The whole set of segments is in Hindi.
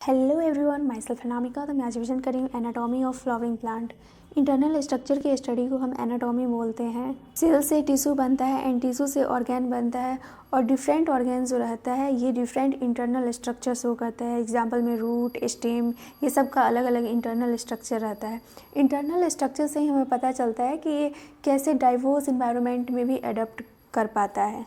Hello everyone, my self Anamika. तो मैं आज विजन करी हूँ anatomy of flowering plant. Internal structure की स्टडी को हम एनाटॉमी बोलते हैं। सेल से टिश्यू बनता है एंड टिश्यू से ऑर्गेन बनता है और डिफरेंट ऑर्गेन जो रहता है ये डिफरेंट इंटरनल स्ट्रक्चर शो करता है। एग्जांपल में रूट, स्टेम, ये सब का अलग अलग इंटरनल स्ट्रक्चर रहता है। इंटरनल स्ट्रक्चर से ही हमें पता चलता है कि ये कैसे डाइवर्स इन्वायरमेंट में भी अडोप्ट कर पाता है।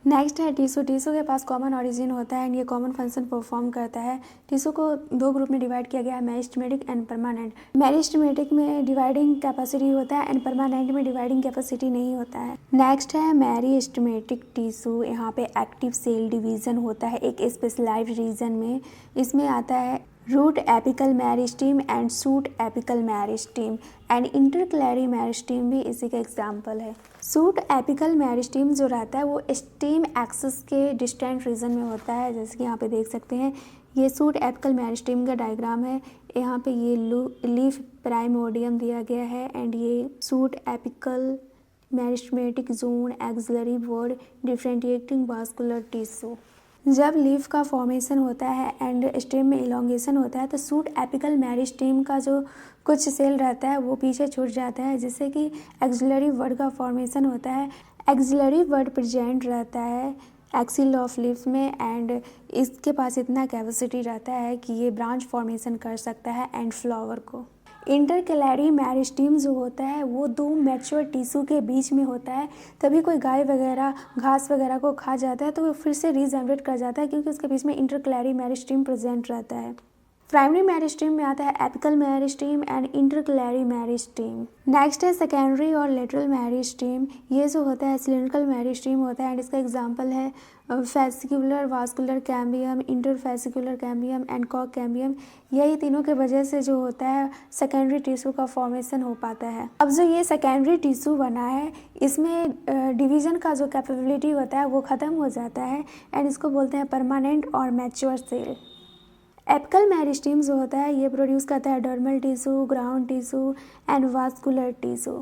नेक्स्ट है टिश्यू। टिश्यू के पास कॉमन ओरिजिन होता है एंड ये कॉमन फंक्शन परफॉर्म करता है। टिश्यू को दो ग्रुप में डिवाइड किया गया है, मेरिस्टेमेटिक एंड परमानेंट। मेरिस्टेमेटिक में डिवाइडिंग कैपेसिटी होता है एंड परमानेंट में डिवाइडिंग कैपेसिटी नहीं होता है। नेक्स्ट है मेरिस्टेमेटिक टिश्यू। यहाँ पे एक्टिव सेल डिवीजन होता है एक स्पेशलाइज्ड रीजन में। इसमें आता है root apical meristem and shoot apical meristem and intercalary meristem भी इसी का एग्जाम्पल है। शूट एपिकल मेरिस्टेम जो रहता है वो स्टेम एक्सिस के डिस्टेंट रीजन में होता है, जैसे कि यहाँ पे देख सकते हैं। ये शूट एपिकल मेरिस्टेम का डायग्राम है। यहाँ पे ये लीफ प्राइमोडियम दिया गया है एंड ये shoot apical meristematic zone axillary word differentiating vascular tissue. जब लीफ का फॉर्मेशन होता है एंड स्टेम में इलोंगेशन होता है तो शूट एपिकल मेरिस्टेम का जो कुछ सेल रहता है वो पीछे छूट जाता है, जिससे कि एक्सिलरी वर्ड का फॉर्मेशन होता है। एक्सिलरी वर्ड प्रेजेंट रहता है एक्सिल ऑफ लीफ में एंड इसके पास इतना कैपेसिटी रहता है कि ये ब्रांच फॉर्मेशन कर सकता है एंड फ्लावर को। इंटरक्लैरी मेरिस्टेम जो होता है वो दो मैच्योर टिश्यू के बीच में होता है। तभी कोई गाय वगैरह घास वगैरह को खा जाता है तो वो फिर से रीजनरेट कर जाता है, क्योंकि उसके बीच में इंटरक्लैरी मेरिस्टेम प्रेजेंट रहता है। प्राइमरी मेरिस्टेम में आता है apical meristem and intercalary meristem. Next है सेकेंडरी और लेटरल मेरिस्टेम। ये जो होता है सिलिंड्रिकल मेरिस्टेम होता है एंड इसका एग्जांपल है fascicular vascular cambium, interfascicular cambium and कॉक कैम्बियम। यही तीनों के वजह से जो होता है सेकेंडरी टिश्यू का फॉर्मेशन हो पाता है। अब जो ये सेकेंडरी टिश्यू बना है इसमें डिवीजन का जो कैपेबिलिटी होता है वो ख़त्म हो जाता है एंड इसको बोलते हैं परमानेंट और मैच्योर सेल। एपिकल मेरिस्टेम जो होता है ये प्रोड्यूस करता है dermal tissue, ground tissue and vascular tissue.